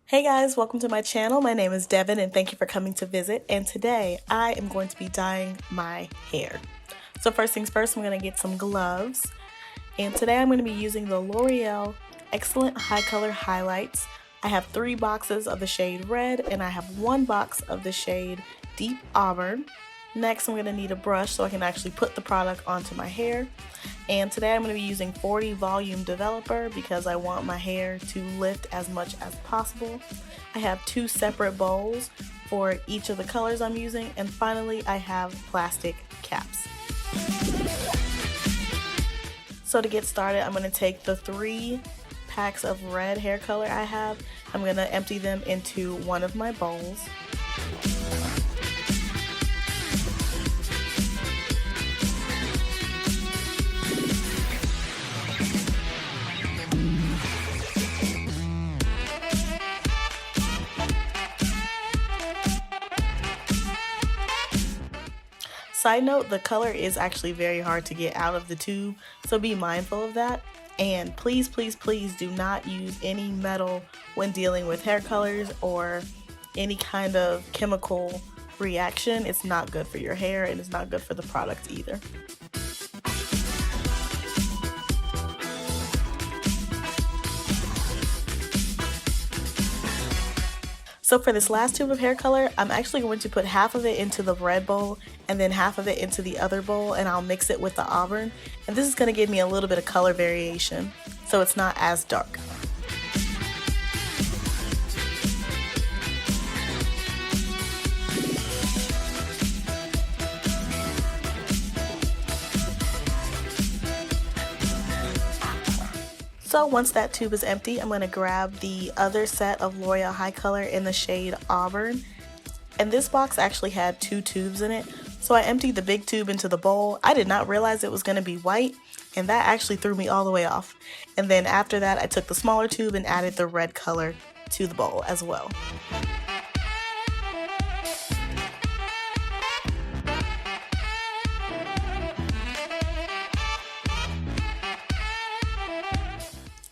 Hey guys, welcome to my channel. My name is Devin and thank you for coming to visit. And today I am going to be dyeing my hair. So first things first, I'm going to get some gloves. And today I'm going to be using the L'Oreal Excellent HiColor Highlights. I have 3 boxes of the shade Red and I have 1 box of the shade Deep Auburn. Next, I'm going to need a brush so I can actually put the product onto my hair. And today I'm going to be using 40 Volume Developer because I want my hair to lift as much as possible. I have 2 separate bowls for each of the colors I'm using. And finally, I have plastic caps. So to get started, I'm going to take the 3 packs of red hair color I have. I'm going to empty them into one of my bowls. Side note, the color is actually very hard to get out of the tube, so be mindful of that. And please, please, please do not use any metal when dealing with hair colors or any kind of chemical reaction. It's not good for your hair and it's not good for the product either. So for this last tube of hair color, I'm actually going to put half of it into the red bowl and then half of it into the other bowl, and I'll mix it with the auburn. And this is going to give me a little bit of color variation, so it's not as dark. So once that tube is empty, I'm going to grab the other set of L'Oreal HiColor in the shade Auburn. And this box actually had 2 tubes in it, so I emptied the big tube into the bowl. I did not realize it was going to be white, and that actually threw me all the way off. And then after that, I took the smaller tube and added the red color to the bowl as well.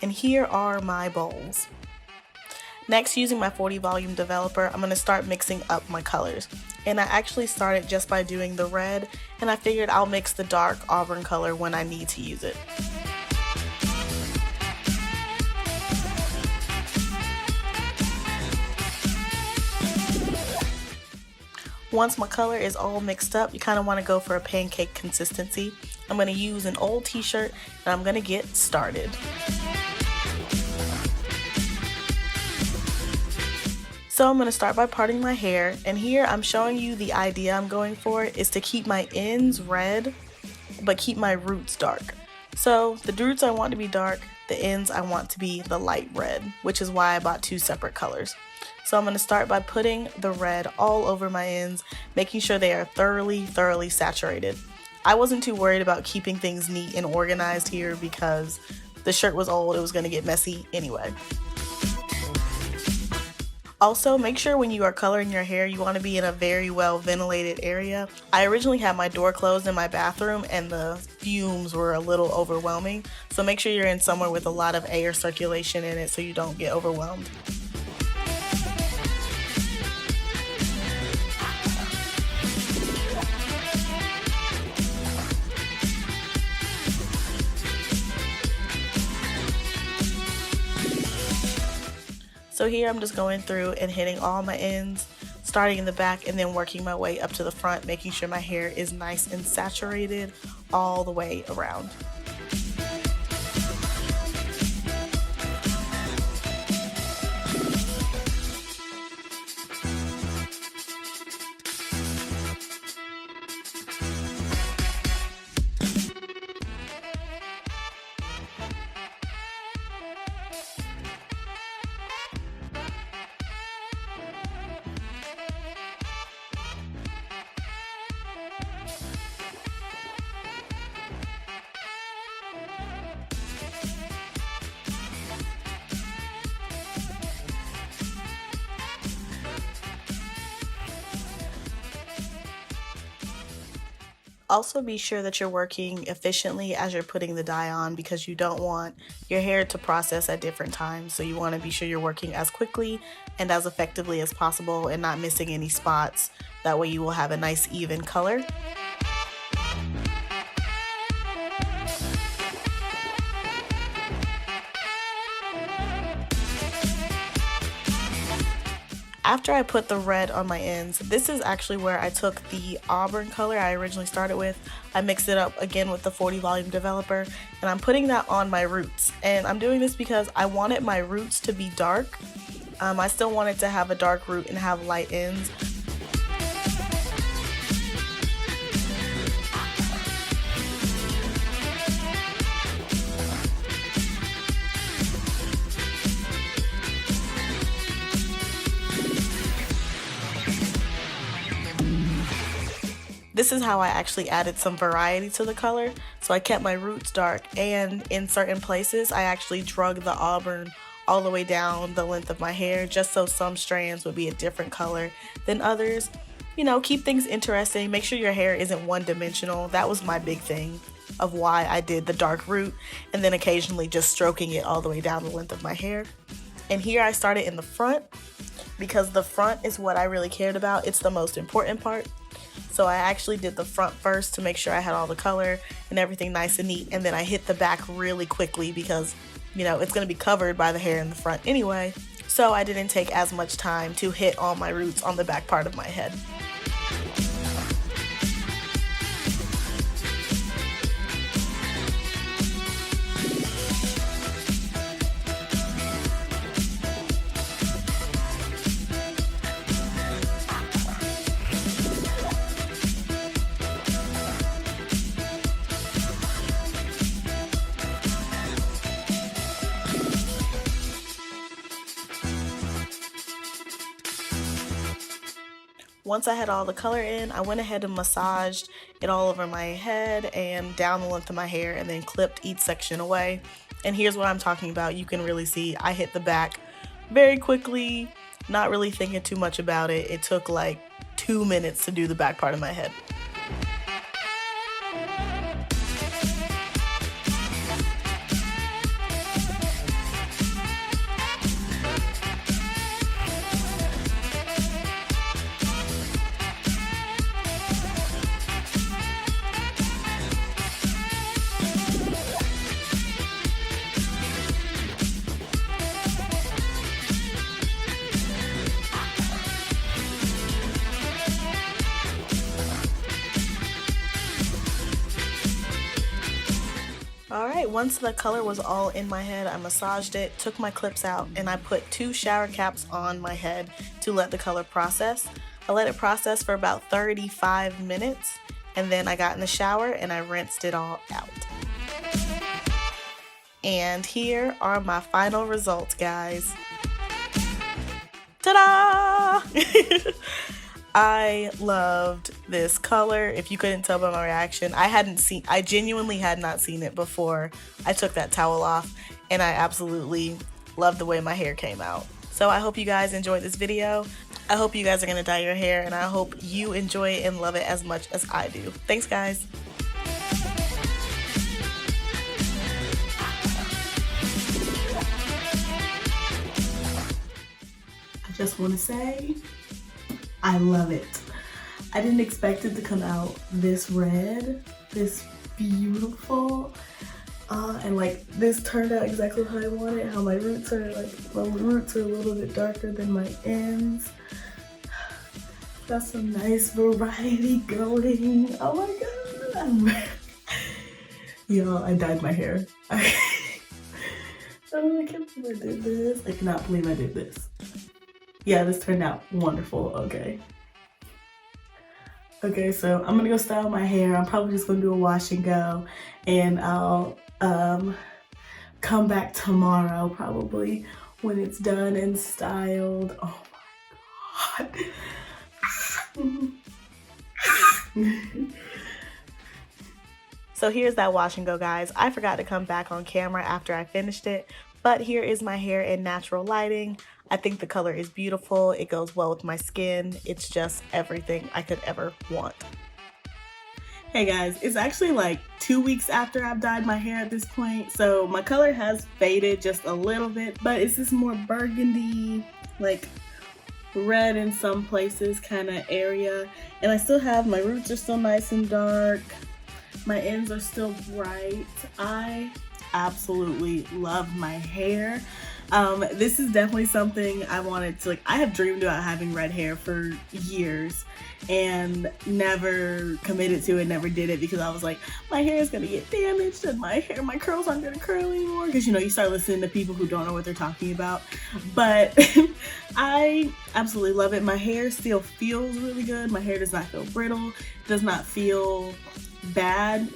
And here are my bowls. Next, using my 40 Volume Developer, I'm going to start mixing up my colors. And I actually started just by doing the red, and I figured I'll mix the dark auburn color when I need to use it. Once my color is all mixed up, you kind of want to go for a pancake consistency. I'm going to use an old t-shirt and I'm going to get started. So I'm going to start by parting my hair, and here I'm showing you the idea I'm going for is to keep my ends red but keep my roots dark. So the roots I want to be dark, the ends I want to be the light red, which is why I bought 2 separate colors. So I'm going to start by putting the red all over my ends, making sure they are thoroughly saturated. I wasn't too worried about keeping things neat and organized here because the shirt was old, it was going to get messy anyway. Also, make sure when you are coloring your hair, you want to be in a very well ventilated area. I originally had my door closed in my bathroom and the fumes were a little overwhelming. So make sure you're in somewhere with a lot of air circulation in it so you don't get overwhelmed. So here I'm just going through and hitting all my ends, starting in the back and then working my way up to the front, making sure my hair is nice and saturated all the way around. Also be sure that you're working efficiently as you're putting the dye on, because you don't want your hair to process at different times. So you want to be sure you're working as quickly and as effectively as possible and not missing any spots. That way you will have a nice even color. After I put the red on my ends, this is actually where I took the auburn color I originally started with. I mixed it up again with the 40 volume developer, and I'm putting that on my roots. And I'm doing this because I wanted my roots to be dark. I still wanted to have a dark root and have light ends. This is how I actually added some variety to the color. So I kept my roots dark, and in certain places I actually drug the auburn all the way down the length of my hair, just so some strands would be a different color than others. You know, keep things interesting. Make sure your hair isn't one-dimensional. That was my big thing of why I did the dark root, and then occasionally just stroking it all the way down the length of my hair. And here I started in the front because the front is what I really cared about. It's the most important part. So I actually did the front first to make sure I had all the color and everything nice and neat, and then I hit the back really quickly because, you know, it's going to be covered by the hair in the front anyway. So I didn't take as much time to hit all my roots on the back part of my head. Once I had all the color in, I went ahead and massaged it all over my head and down the length of my hair, and then clipped each section away. And here's what I'm talking about. You can really see I hit the back very quickly, not really thinking too much about it. It took like 2 minutes to do the back part of my head. Alright, once the color was all in my head, I massaged it, took my clips out, and I put 2 shower caps on my head to let the color process. I let it process for about 35 minutes, and then I got in the shower and I rinsed it all out. And here are my final results, guys. Ta-da! I loved this color. If you couldn't tell by my reaction, I genuinely had not seen it before I took that towel off, and I absolutely loved the way my hair came out. So I hope you guys enjoyed this video. I hope you guys are gonna dye your hair, and I hope you enjoy it and love it as much as I do. Thanks, guys. I just want to say, I love it. I didn't expect it to come out this red, this beautiful, and like this turned out exactly how I wanted. How my roots are a little bit darker than my ends. Got some nice variety going. Oh my god! Y'all, I dyed my hair. Oh, I can't believe I did this. I cannot believe I did this. Yeah, this turned out wonderful. Okay, so I'm gonna go style my hair. I'm probably just gonna do a wash and go, and I'll come back tomorrow probably when it's done and styled. Oh my god. So here's that wash and go, guys. I forgot to come back on camera after I finished it, but here is my hair in natural lighting. I think the color is beautiful. It goes well with my skin. It's just everything I could ever want. Hey guys, it's actually like 2 weeks after I've dyed my hair at this point, so my color has faded just a little bit, but it's this more burgundy, like red in some places kind of area. And I still have, my roots are still nice and dark, my ends are still bright. I absolutely love my hair. This is definitely something I wanted to, like, I have dreamed about having red hair for years and never committed to it, never did it, because I was like, my hair is gonna get damaged and my curls aren't gonna curl anymore, because you know, you start listening to people who don't know what they're talking about. But I absolutely love it. My hair still feels really good. My hair does not feel brittle, does not feel bad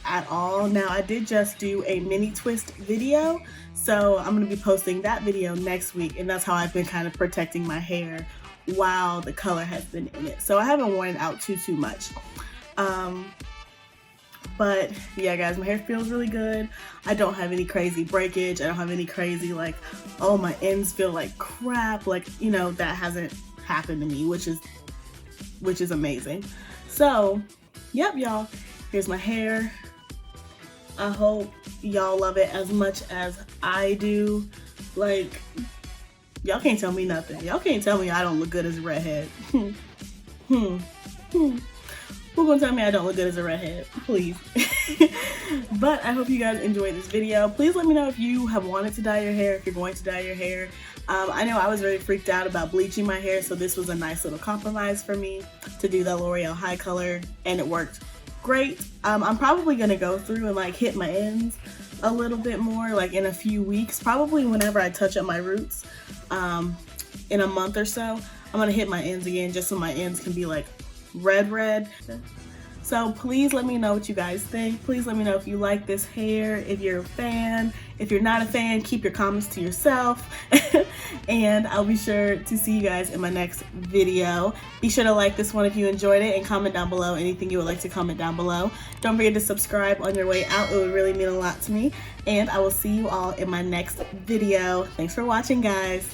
at all. Now, I did just do a mini twist video, so I'm going to be posting that video next week, and that's how I've been kind of protecting my hair while the color has been in it. So I haven't worn it out too much. But yeah guys, my hair feels really good. I don't have any crazy breakage. I don't have any crazy like, oh, my ends feel like crap. Like, you know, that hasn't happened to me, which is amazing. So yep, y'all, here's my hair. I hope y'all love it as much as I do. Like, y'all can't tell me nothing. Y'all can't tell me I don't look good as a redhead. Who gonna tell me I don't look good as a redhead? Please. But I hope you guys enjoyed this video. Please let me know if you have wanted to dye your hair, if you're going to dye your hair. I know I was very freaked out about bleaching my hair, so this was a nice little compromise for me to do the L'Oreal HiColor, and it worked great. I'm probably gonna go through and like hit my ends a little bit more, like in a few weeks, probably whenever I touch up my roots, in a month or so. I'm gonna hit my ends again just so my ends can be like red. So please let me know what you guys think. Please let me know if you like this hair, if you're a fan. If you're not a fan, keep your comments to yourself. And I'll be sure to see you guys in my next video. Be sure to like this one if you enjoyed it, and comment down below anything you would like to comment down below. Don't forget to subscribe on your way out. It would really mean a lot to me. And I will see you all in my next video. Thanks for watching, guys.